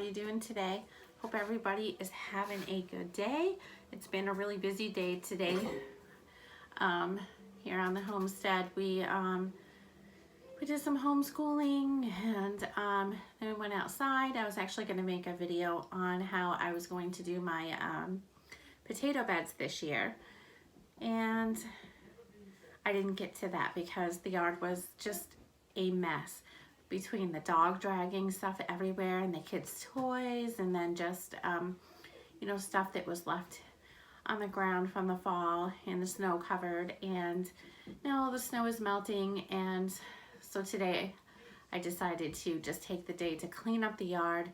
everybody doing today? Hope everybody is having a good day. It's been a really busy day today. Here on the homestead, we did some homeschooling, and then we went outside. I was actually going to make a video on how I was going to do my potato beds this year, and I didn't get to that because the yard was just a mess between the dog dragging stuff everywhere and the kids' toys, and then just you know, stuff that was left on the ground from the fall and the snow covered. And now the snow is melting, and so today I decided to just take the day to clean up the yard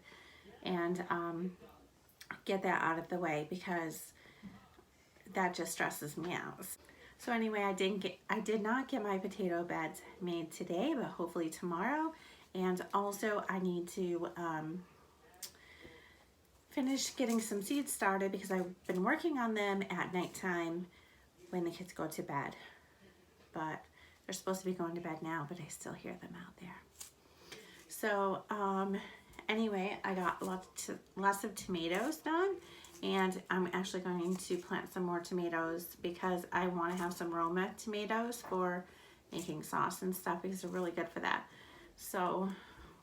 and get that out of the way, because that just stresses me out. So anyway, I did not get my potato beds made today, but hopefully tomorrow. And also I need to finish getting some seeds started, because I've been working on them at nighttime when the kids go to bed. But they're supposed to be going to bed now, but I still hear them out there. So anyway, I got lots of tomatoes done. And I'm actually going to plant some more tomatoes because I want to have some Roma tomatoes for making sauce and stuff, because they're really good for that. So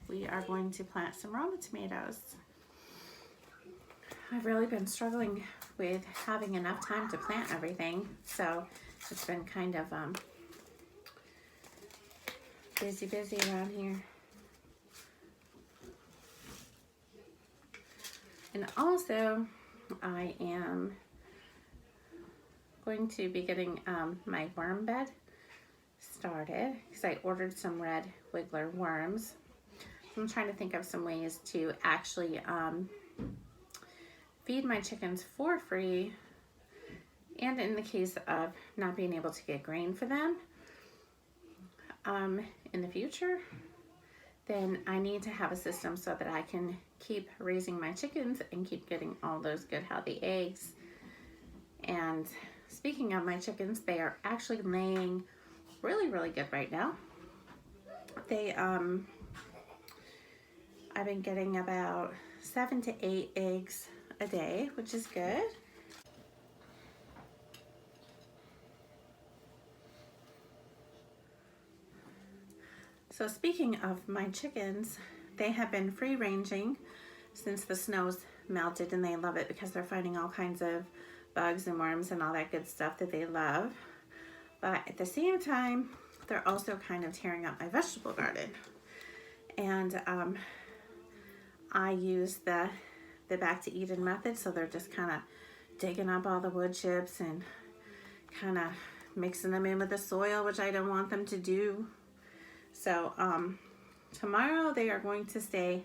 we are going to plant some Roma tomatoes. I've really been struggling with having enough time to plant everything, so it's been kind of busy around here. And also, I am going to be getting my worm bed started, because I ordered some red wiggler worms. So I'm trying to think of some ways to actually feed my chickens for free, and in the case of not being able to get grain for them in the future, then I need to have a system so that I can keep raising my chickens and keep getting all those good healthy eggs. And speaking of my chickens, they are actually laying really good right now. They I've been getting about 7 to 8 eggs a day, which is good. So speaking of my chickens, they have been free ranging since the snow's melted, and they love it because they're finding all kinds of bugs and worms and all that good stuff that they love. But at the same time, they're also kind of tearing up my vegetable garden. And I use the Back to Eden method, so they're just kind of digging up all the wood chips and kind of mixing them in with the soil, which I don't want them to do. So tomorrow they are going to stay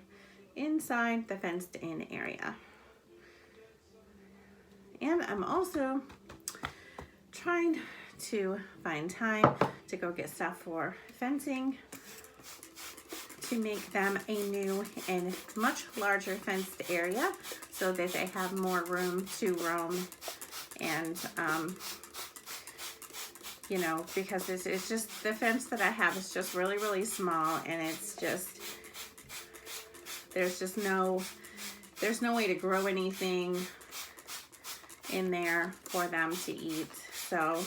inside the fenced in area. And I'm also trying to find time to go get stuff for fencing, to make them a new and much larger fenced area so that they have more room to roam. And you know, because it's just, the fence that I have is just really small, and it's just, there's no way to grow anything in there for them to eat. So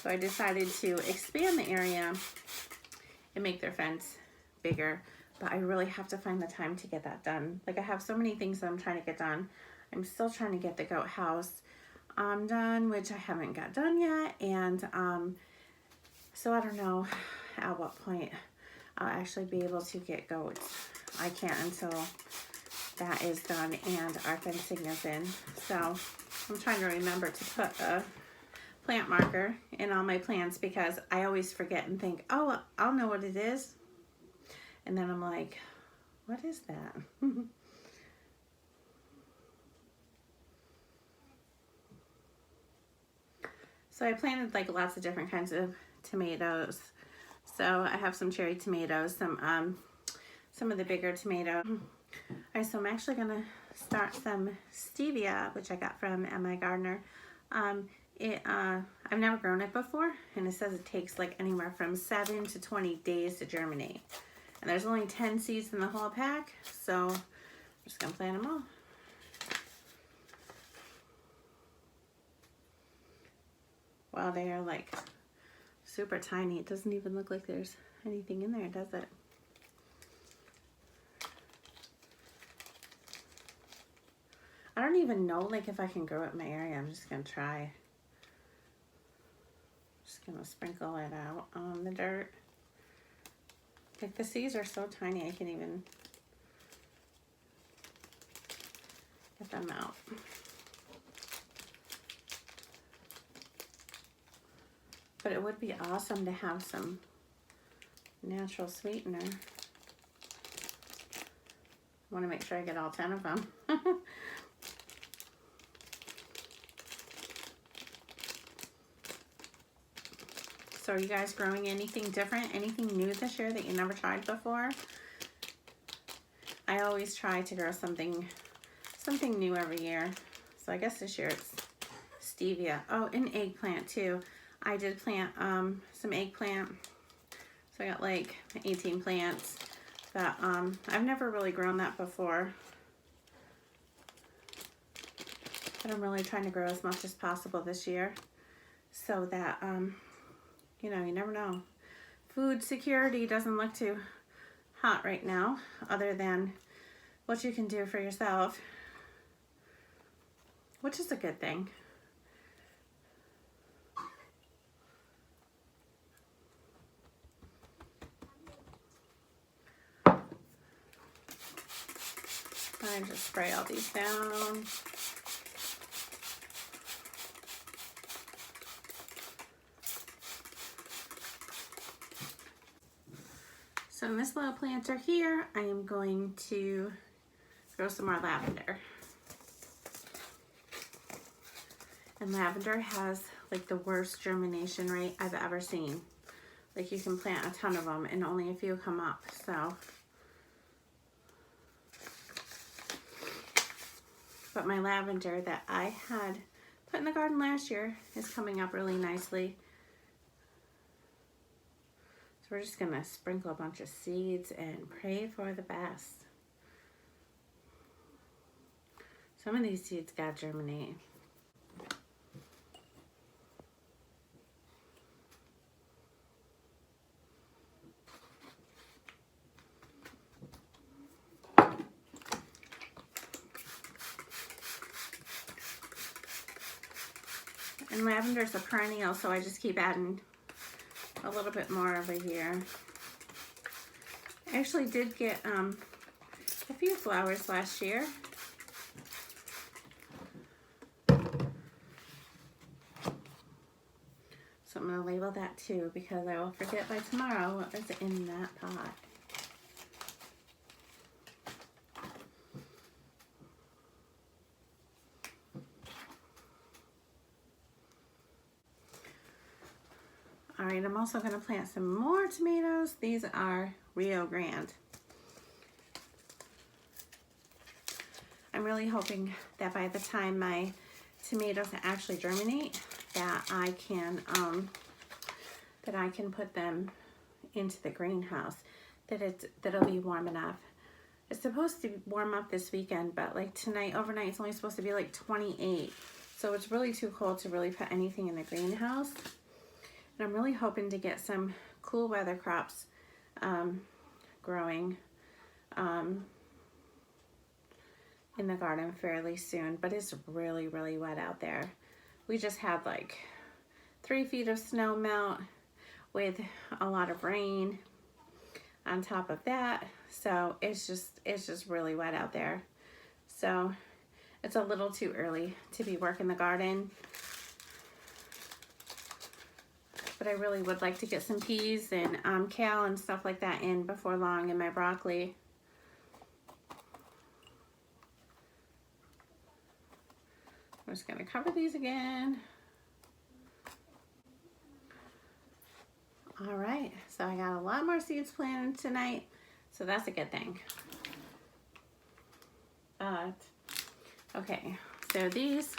I decided to expand the area and make their fence bigger, but I really have to find the time to get that done. Like, I have so many things that I'm trying to get done. I'm still trying to get the goat house done, which I haven't got done yet, and so I don't know at what point I'll actually be able to get goats. I can't until that is done and our fencing is in. So I'm trying to remember to put a plant marker in all my plants, because I always forget and think, oh, I'll know what it is, and then I'm like, what is that? So I planted like lots of different kinds of tomatoes. So I have some cherry tomatoes, some of the bigger tomatoes. Alright, so I'm actually gonna start some stevia, which I got from Emma Gardner. I've never grown it before, and it says it takes like anywhere from 7 to 20 days to germinate. And there's only 10 seeds in the whole pack, so I'm just gonna plant them all. Wow, they are like super tiny. It doesn't even look like there's anything in there, does it? I don't even know like if I can grow it in my area. I'm just gonna try. Just gonna sprinkle it out on the dirt. Like the seeds are so tiny I can't even get them out. But it would be awesome to have some natural sweetener. I want to make sure I get all 10 of them. So are you guys growing anything different, anything new this year that you never tried before? I always try to grow something new every year. So I guess this year it's stevia. Oh, and eggplant too. I did plant some eggplant. So I got like 18 plants. But I've never really grown that before. But I'm really trying to grow as much as possible this year. So that, you know, you never know. Food security doesn't look too hot right now, other than what you can do for yourself, which is a good thing. I just spray all these down. So in this little planter here, I am going to grow some more lavender. And lavender has like the worst germination rate I've ever seen. Like you can plant a ton of them and only a few come up, so. But my lavender that I had put in the garden last year is coming up really nicely. So we're just gonna sprinkle a bunch of seeds and pray for the best. Some of these seeds gotta germinate. And lavender's a perennial, so I just keep adding a little bit more over here. I actually did get a few flowers last year. So I'm going to label that too, because I will forget by tomorrow what was in that pot. All right, I'm also going to plant some more tomatoes. These are Rio Grande. I'm really hoping that by the time my tomatoes actually germinate, that I can put them into the greenhouse. That'll be warm enough. It's supposed to warm up this weekend, but like tonight, overnight, it's only supposed to be like 28. So it's really too cold to really put anything in the greenhouse. And I'm really hoping to get some cool weather crops growing in the garden fairly soon, but it's really, really wet out there. We just had like 3 feet of snow melt with a lot of rain on top of that. So it's just really wet out there. So it's a little too early to be working the garden. But I really would like to get some peas and kale and stuff like that in before long, and my broccoli. I'm just gonna cover these again. All right, so I got a lot more seeds planted tonight, so that's a good thing. But, okay, so these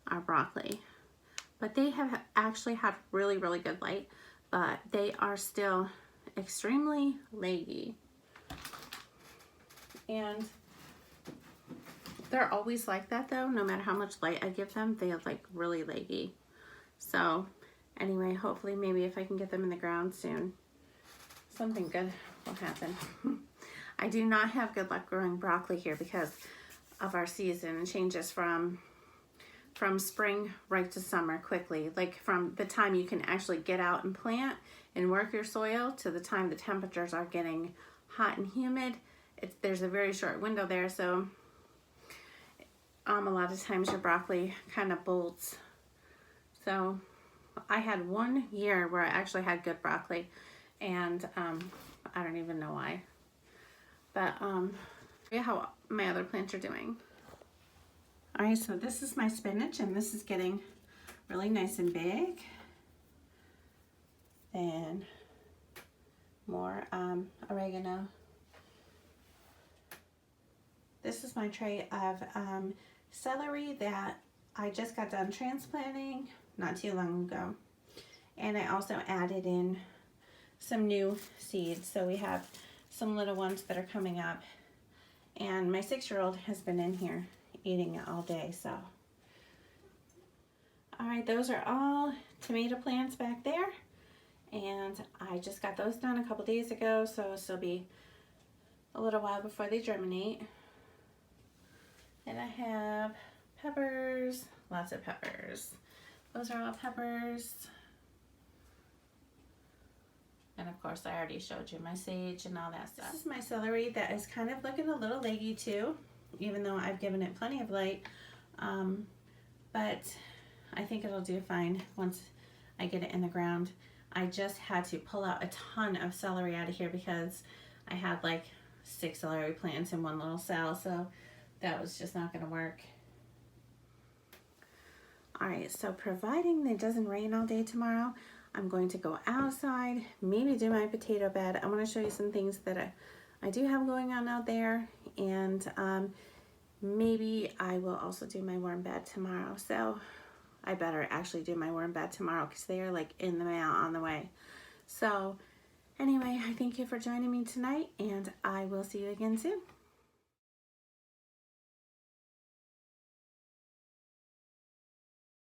are broccoli. But they have actually had really, really good light, but they are still extremely leggy. And they're always like that though, no matter how much light I give them, they are like really leggy. So anyway, hopefully maybe if I can get them in the ground soon, something good will happen. I do not have good luck growing broccoli here because of our season. It changes from spring right to summer quickly. Like from the time you can actually get out and plant and work your soil to the time the temperatures are getting hot and humid. There's a very short window there, so a lot of times your broccoli kind of bolts. So I had one year where I actually had good broccoli, and I don't even know why. But how my other plants are doing. All right, so this is my spinach, and this is getting really nice and big. And more oregano. This is my tray of celery that I just got done transplanting not too long ago. And I also added in some new seeds. So we have some little ones that are coming up. And my 6-year-old has been in here eating it all day, so. All right, those are all tomato plants back there. And I just got those done a couple days ago, so it'll be a little while before they germinate. And I have peppers, lots of peppers. Those are all peppers. And of course, I already showed you my sage and all that stuff. This is my celery that is kind of looking a little leggy too, even though I've given it plenty of light. But I think it'll do fine once I get it in the ground. I just had to pull out a ton of celery out of here because I had like 6 celery plants in one little cell, so that was just not gonna work. All right, so providing it doesn't rain all day tomorrow, I'm going to go outside, maybe do my potato bed. I want to show you some things that I do have going on out there, and maybe I will also do my worm bed tomorrow. So I better actually do my worm bed tomorrow because they are like in the mail on the way. So anyway, I thank you for joining me tonight, and I will see you again soon.